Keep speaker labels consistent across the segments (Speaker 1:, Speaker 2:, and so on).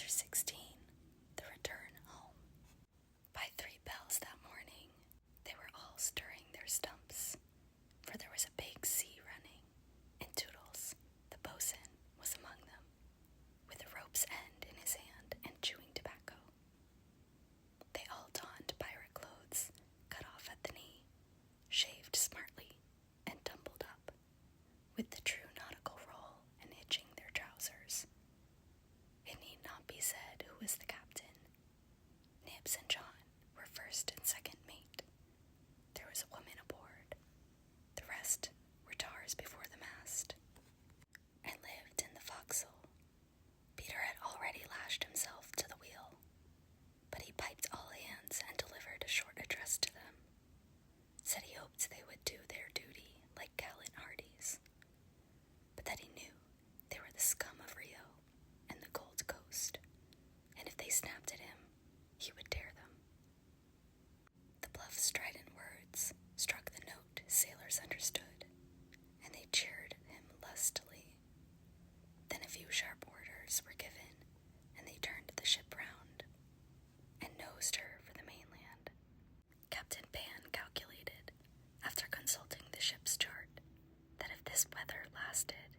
Speaker 1: Chapter 16. The Return Home. By 3 bells that morning, they were all stirring their stumps, for there was a big sea running, and Toodles, the boatswain, was among them, with a rope's end in his hand and chewing tobacco. They all donned pirate clothes, cut off at the knee, shaved smartly, and tumbled up, with the true nautical roll and hitching their trousers. It need not be said who was the captain. Nibs and John were first and second mate. There was a woman aboard. The rest were tars before the mast, and lived in the forecastle. Peter had already lashed himself to the wheel, but he piped all hands and delivered a short address to them. Said he hoped they would do their duty like gallant hearties, but that he knew they were the scum of Rio and the Gold Coast, and if they snapped at him, he would dare them. The bluff, strident words struck the note sailors understood, and they cheered him lustily. Then a few sharp orders were given, and they turned the ship round and nosed her for the mainland. Captain Pan calculated, after consulting the ship's chart, that if this weather lasted,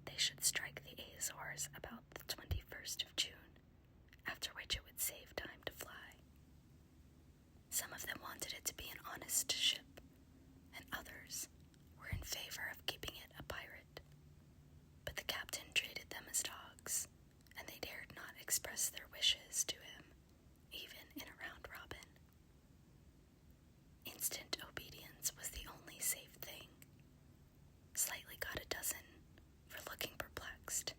Speaker 1: they should strike the Azores about the 21st of June, after which it would save time to fly. Some of them wanted it to be an honest ship, and others were in favor of keeping it a pirate. But the captain treated them as dogs, and they dared not express their wishes to him, even in a round robin. Instant obedience was the only safe thing. Slightly got a dozen for looking perplexed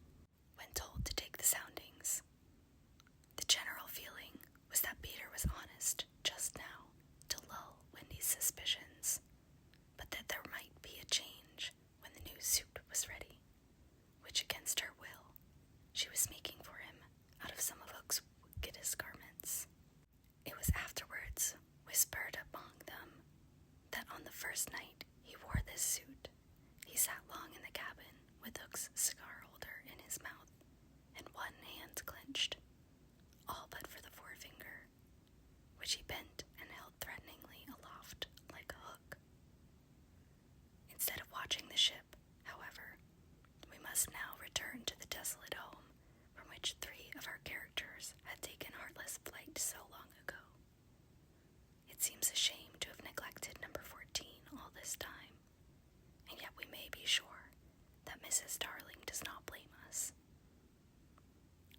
Speaker 1: when told to take the soundings. The general feeling was that Peter was honest just now to lull Wendy's suspicions, but that there might be a change when the new suit was ready, which against her will she was making for him out of some of Hook's wickedest garments. It was afterwards whispered among them that on the first night he wore this suit, he sat long in the cabin with Hook's cigar holder in his mouth and one hand clenched, all but for the forefinger, which he bent and held threateningly aloft like a hook. Instead of watching the ship, however, we must now return to the desolate home from which 3 of our characters had taken heartless flight so long ago. It seems a shame to have neglected number 14 all this time, and yet we may be sure that Mrs. Darling does not blame us.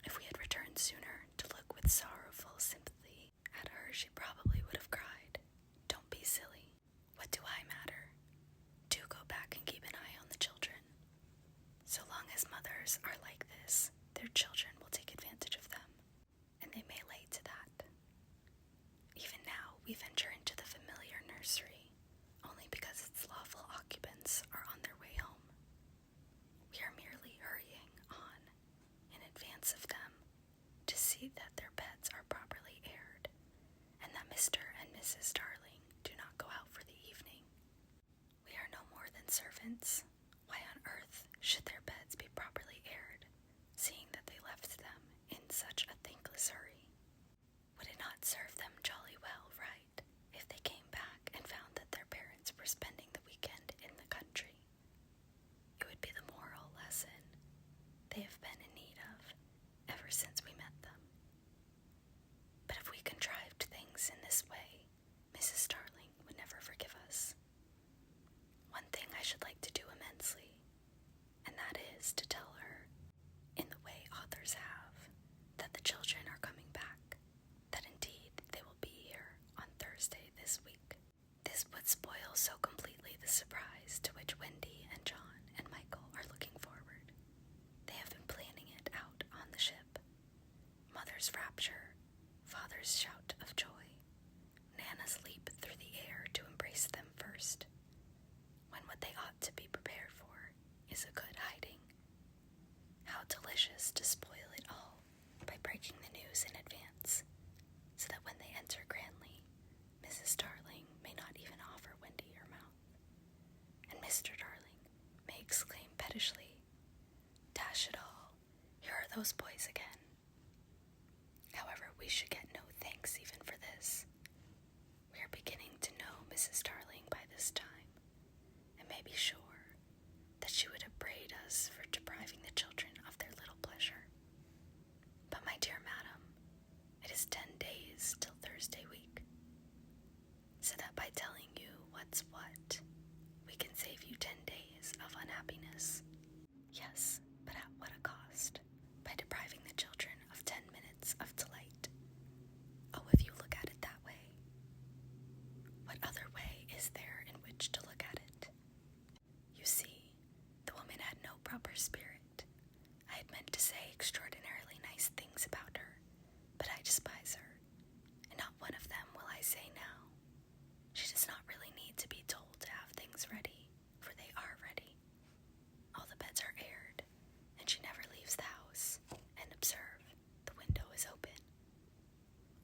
Speaker 1: If we had returned sooner to look with sorrowful sympathy at her, she probably would have cried, "Don't be silly. What do I matter? Do go back and keep an eye on the children. So long as mothers are like this, their children will take advantage of them, and they may lay to that. Even now we venture into the familiar nursery, only because its lawful occupants are on their way home. We are merely hurrying on in advance of them to see that their beds are properly aired, and that Mr. and Mrs. Darling do not go out for the evening. We are no more than servants. Why on earth should their beds be properly aired, seeing that they left them in such a thankless hurry? Would it not serve them jolly well right if they came back and found that their parents were spending the weekend in the country? It would be the moral lesson they have been in need of ever since we met them. But if we contrived things in this way, Mrs. Darling would never forgive us. One thing I should like to do immensely, and that is to tell her, in the way authors have, that the children are coming back, that indeed they will be here on Thursday this week. This would spoil so completely the surprise to which Wendy and John and Michael are looking forward. They have been planning it out on the ship. Mother's rapture, father's shout of joy, Nana's leap through the air to embrace them first, when what they ought to be prepared for is a good hiding. How delicious to spoil it all by breaking the news in advance, so that when they enter grandly, Mrs. Darling may not even offer Wendy her mouth, and Mr. Darling may exclaim pettishly, "Dash it all, here are those boys again." we should get no thanks even for this. We are beginning to know Mrs. Darling by this time, and may be sure that she would upbraid us for depriving the children of their little pleasure. But my dear madam, it is 10 days till Thursday week, so that by telling you what's what, we can save you 10 days of unhappiness. Yes, but at what a cost? By depriving the children of 10 minutes of delight. Oh, if you look at it that way. What other way is there in which to look at it? You see, the woman had no proper spirit. I had meant to say extraordinarily nice things about her, but I despise her, and not one of them will I say now. She does not really need to be told to have things ready, for they are ready. All the beds are aired, and she never leaves the house, and observe, the window is open.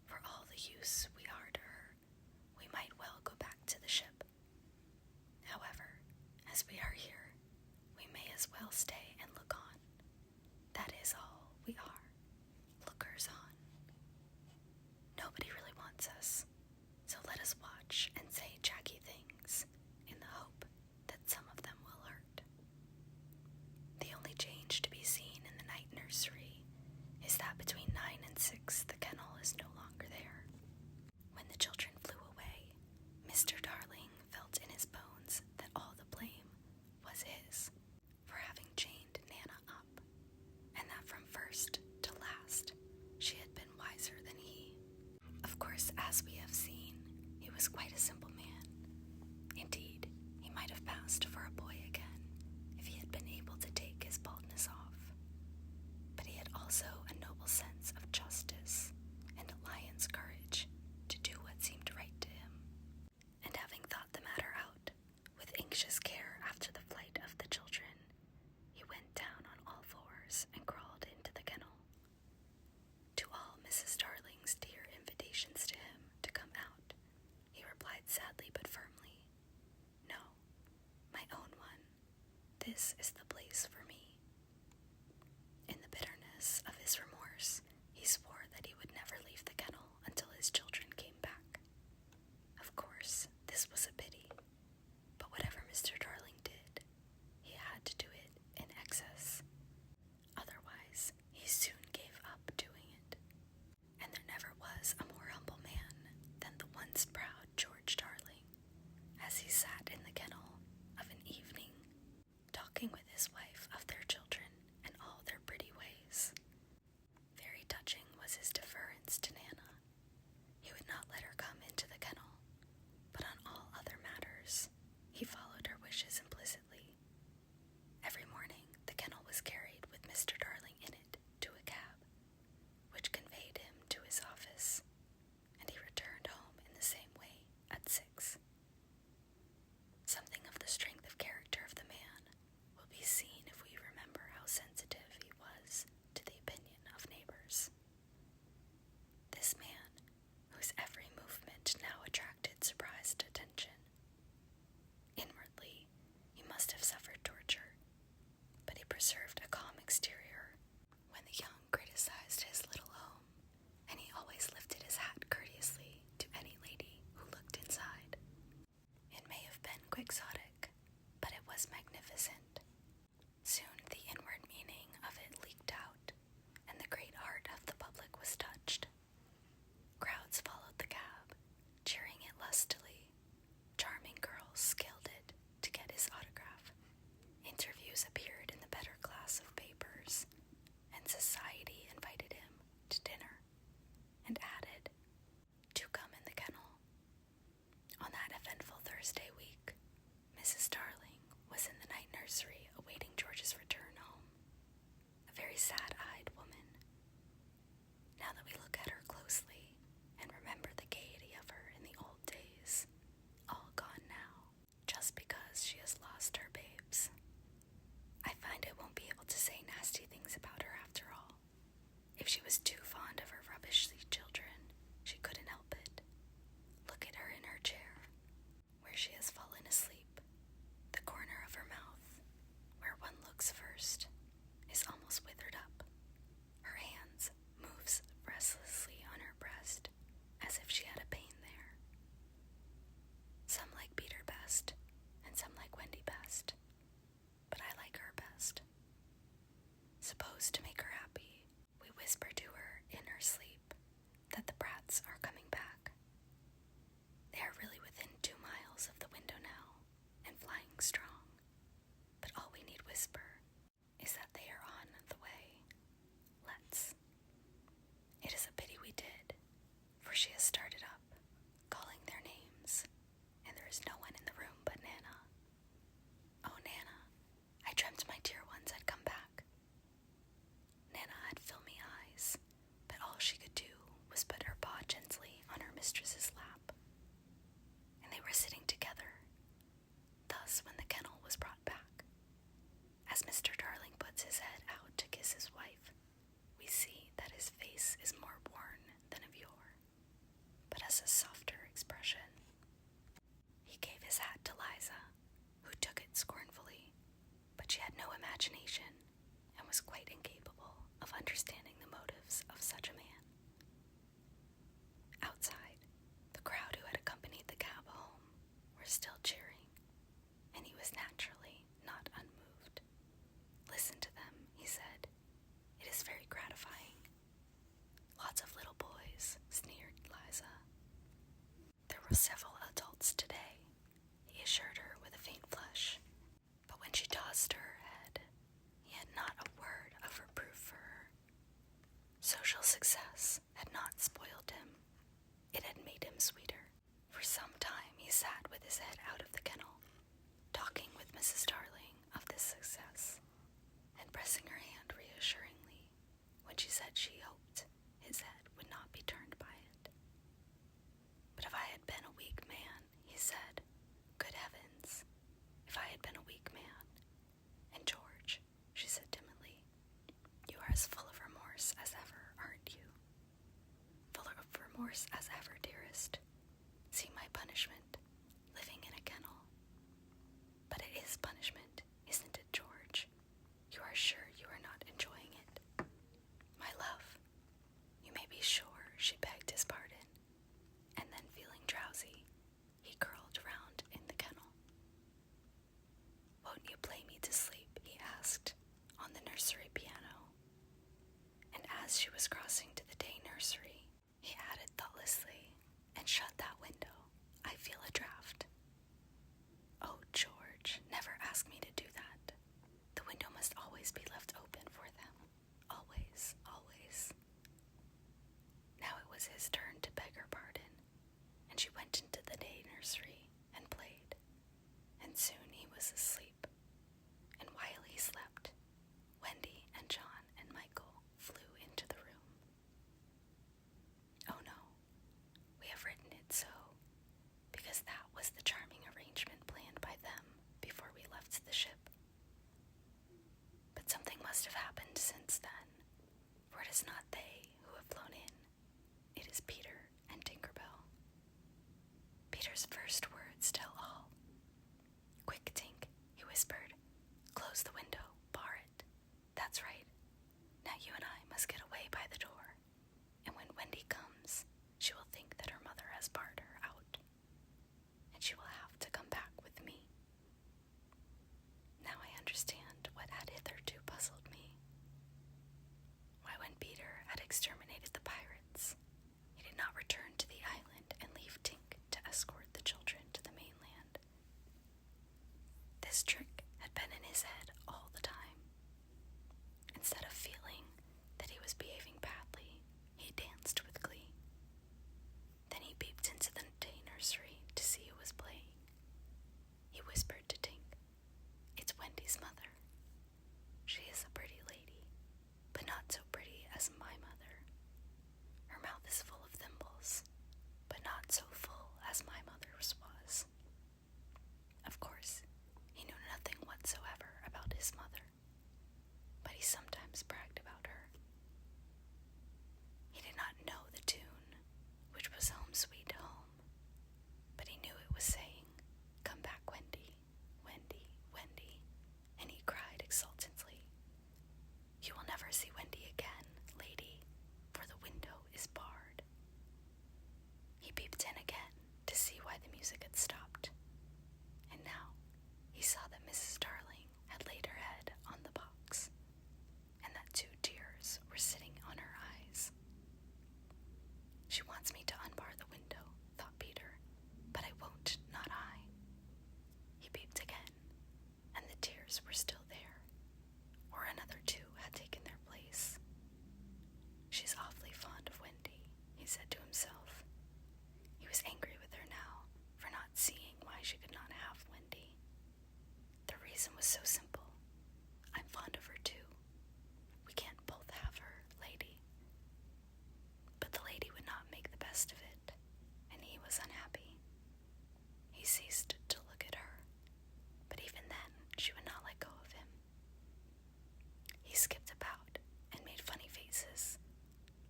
Speaker 1: For all the use we are to her, we might well go back to the ship. However, as we are here, we may as well stay and look on. That is all we are, lookers on. Nobody really wants us, so let us watch and say jacky things in the hope that some of them will hurt. The only change to be seen in the night nursery is that between 9 and 6 the kennel is no longer there. When the children flew away, Mr. Darling felt in his bones that all the blame was his for having chained Nana up, and that from first to last she had been wiser than he. Of course, as we have seen, he was quite a simple man. Indeed, he might have passed for a boy again if he had been able to take his baldness off. But he had also a noble sense of justice and a lion's courage to do what seemed right to him. And having thought the matter out, with anxious care after the flight of the children, he went down on all fours and crawled into the kennel. To all Mrs. Darling's dear invitations to him to come out, he replied sadly but firmly, "No, my own one, this is the place for me." In the bitterness of his remorse, he swore that he would never leave the kennel until his children came back. Of course, this was a pity, but whatever Mr. Darling did, he had to do it in excess. Otherwise, he soon gave up doing it. And there never was a more humble man than the once proud George Darling, as he sat in the kennel of an evening, talking with his wife of their children and all their pretty ways. Very touching was his deference to Nana. He would not let her come into the kennel, but on all other matters, he followed her wishes implicitly. Every morning, the kennel was carried with Mr. Darling in it to a cab, which conveyed him to his office, and he returned home in the same way at 6. Something of the strength of character of the man will be seen if we remember how sensitive he was to the opinion of neighbors. This man, whose every movement now attracted surprised attention. Inwardly, he must have suffered torture, but he preserved a calm exterior when the young criticized his little home, and he always lifted his hat courteously to any lady who looked inside. It may have been quixotic, but it was magnificent. Soon the inward meaning of it leaked out, and the great heart of the public was touched. Crowds followed the cab, cheering it lustily. Charming girls scaled it to get his autograph. Interviews appeared in the better class of papers, and society invited him to dinner, and added, "Do come in the kennel." On that eventful Thursday week, Mrs. Darling was in the night nursery awaiting George's return home, a very sad-eyed woman. Now that we look at her closely and remember the gaiety of her in the old days, all gone now, just because she has lost her babes, I find I won't be able to say nasty things about her after all. If she was too fond of her rubbishly children, she couldn't help it. Look at her in her chair, where she has fallen asleep. The corner of her mouth, where one looks first, is almost withered up. Her hands moves restlessly on her she has started up, calling their names, and there is no one in the room but Nana. Oh, Nana, I dreamt my dear ones had come back. Nana had filmy eyes, but all she could do was put her paw gently on her mistress's lap. And they were sitting together. Thus, when the kennel was brought back, as Mr. Darling puts his head out to kiss his wife, we see that his face is more worn than of yore, but has a softer expression. He gave his hat to Liza, who took it scornfully, but she had no imagination and was quite incapable of understanding the motives of such a man. Outside, the crowd who had accompanied the cab home were still cheering, and he was naturally not unmoved. Listen to them, he said. It is very gratifying. Lots of little boys, sneered Liza. There were several adults today, he assured her with a faint flush. But when she tossed her head, he had not a word of reproof for her. Social success had not spoiled him. It had made him sweeter. For some time he sat with his head out of the kennel, talking with Mrs. Darling of this success, and pressing her hand reassuringly when she said she hoped his head would not be turned by it. But if I had been a weak man, he said, good heavens, if I had been a weak man. And George, she said timidly, you are as full of remorse as ever, aren't you? Full of remorse as ever, dearest. See my punishment, living in a kennel. But it is punishment, isn't it, George? You are sure you are not enjoying it? My love, you may be sure she begged his pardon, and then feeling drowsy, he curled round in the kennel. Won't you play me to sleep, he asked, on the nursery piano. And as she was crossing to the day nursery, he added thoughtlessly, and shut that window. I feel a draught. Oh, George, never ask me to do that. The window must always be left open for them. Always, always. Now it was his turn to beg her pardon, and she went into the day nursery and played, and soon he was asleep. And while he slept, Wendy and John and Michael flew into the room. Oh no, we have written it so, because that was the charming arrangement planned by them before we left the ship. But something must have happened since then, for it is not they who have flown in. It is Peter and Tinkerbell. Peter's first words tell all. Quick, Tink, he whispered. Close the window, bar it. That's right. Now you and I must get away by the door, and when Wendy comes, she will think that her mother has barred her out, and she will have to come back with me. Now I understand what had hitherto puzzled me. Why, when Peter had exterminated the pirates, he did not return to the island and leave Tink to escort the children to the mainland. This trick had been in his head all the time. Instead of feeling that he was behaving badly, he danced with glee. Then he peeped into the day nursery to see who was playing. He whispered to Tink, it's Wendy's mother. She is a pretty lady, but not so pretty as my mother. Her mouth is full of thimbles, but not so full as my mother's was. Of course, he knew nothing whatsoever about his mother, but he sometimes bragged about her. He did not know the tune, which was Home Sweet Home, but he knew it was saying, come back, Wendy, Wendy, Wendy, and he cried exultantly, you will never see Wendy again, lady, for the window is barred. He peeped in again to see why the music had stopped, and now he saw that Mrs. Darling had laid her head on the box, and that 2 tears were sitting on her eyes. She wants me to unbar the window, thought Peter, but I won't, not I. He peeped again, and the tears were still there, or another 2 had taken their place. She's awfully fond of Wendy, he said to himself, was angry with her now for not seeing why she could not have Wendy. The reason was so simple. I'm fond of her too. We can't both have her, lady. But the lady would not make the best of it, and he was unhappy. He ceased to look at her, but even then she would not let go of him. He skipped about and made funny faces,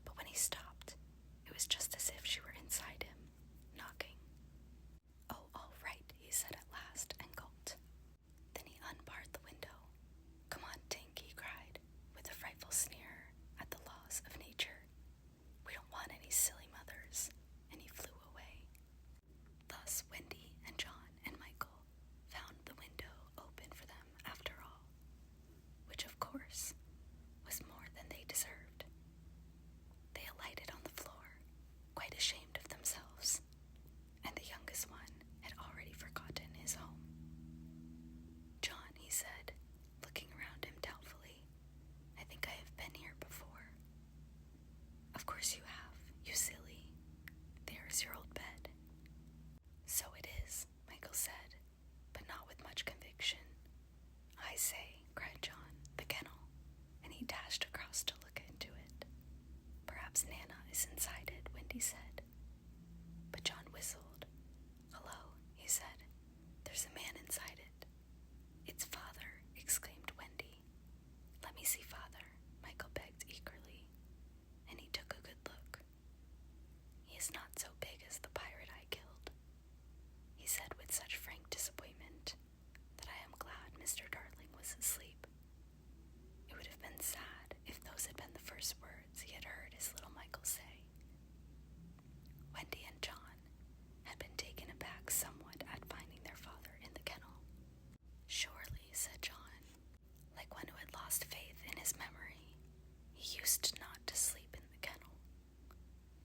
Speaker 1: but when he stopped, it was just as if she were inside him, knocking. "Oh, all right," he said at last, and gulped. Then he unbarred the window. "Come on, Tink," he cried, with a frightful sneer at the laws of nature. "We don't want any silly mothers," and he flew away. Thus Wendy and John and Michael found the window open for them after all, which of course was more than they deserved. They alighted on the floor, quite ashamed of themselves, and the youngest one had already forgotten his home. "John," he said, looking around him doubtfully, "I think I have been here before." "Of course you have, you silly. There is your old bed." "So it is," Michael said, but not with much conviction. "I say," cried John, "the kennel," and he dashed across to look into it. "Perhaps Nana is inside it," Wendy said. But John whistled. "Hello," he said. "There's a man inside it." "It's Father," exclaimed Wendy. "Let me see Father," Michael begged eagerly, and he took a good look. "He is not so big as the pirate I killed," he said with such frank disappointment that I am glad Mr. Darling was asleep. It would have been sad if those had been the first words he had heard his little Michael say. Wendy and John had been taken aback somewhat at finding their father in the kennel. "Surely," said John, like one who had lost faith in his memory, "he used not to sleep in the kennel."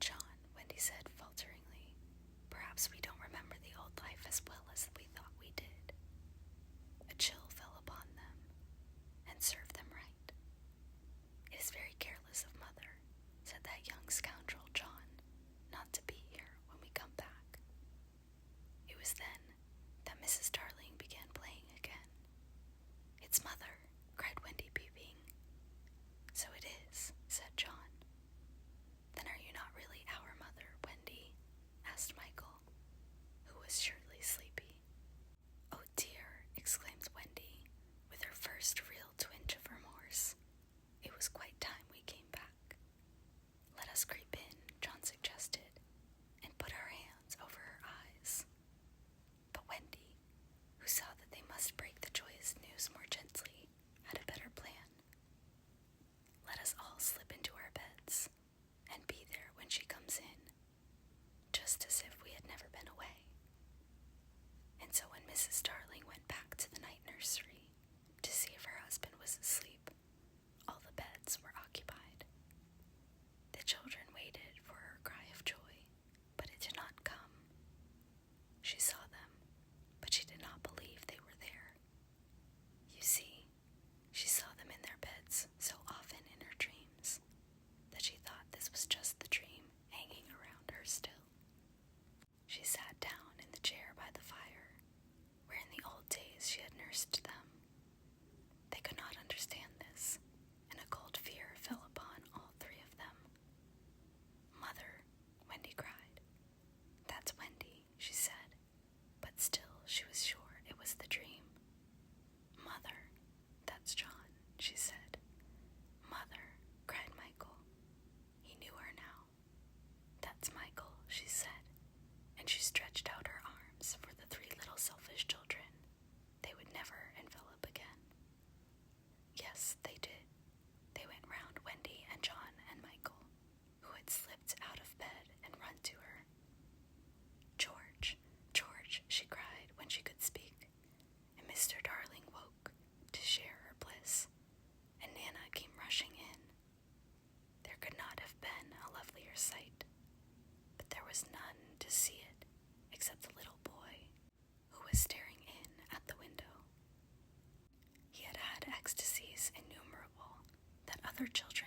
Speaker 1: "John," Wendy said falteringly, "perhaps we don't remember the old life as well as we thought we did." A chill fell upon them, and served them right. "It is very careless of Mother," said that young scoundrel John, "not to be here when we come back." It was then that Mrs. Darling began playing again. "It's Mother," cried Wendy, peeping. "So it is," said John. "Then are you not really our mother, Wendy?" asked Michael, who was surely sleepy. "Oh dear," exclaimed Wendy, with her first real twinge of remorse. "It was quite time we came back." "Let us creep in," John suggested, "and put our hands over her eyes." But Wendy, who saw that they must break the joyous news more gently, had a better plan. "Let us all slip into our beds and be there when she comes in, just as if we had never been away." And so when Mrs. Darling went back to the night nursery to see if her husband was asleep, all the beds were occupied. The children waited for her cry of joy, but it did not come. She saw them, but she did not believe they were there. You see, she saw them in their beds so often in her dreams that she thought this was just the dream hanging around her still. She sat down in the chair by the fire, where in the old days she had nursed them. They could not understand this, and a cold fear fell upon all three of them. "Mother," Wendy cried. "That's Wendy," she said, but still she was sure it was the dream. "Mother, that's John," she said. "Mother," cried Michael. He knew her now. "That's Michael," she said, and she stretched out her arms for the three little selfish children they would never envelop again. Yes, they did. They went round Wendy and John and Michael, who had slipped out of bed and run to her. "George, George," she cried when she could speak, and Mr. Darling woke to share her bliss, and Nana came rushing in. There could not have been a lovelier sight, but there was none to see it except the little boy, who was staring in at the window. He had had ecstasies innumerable that other children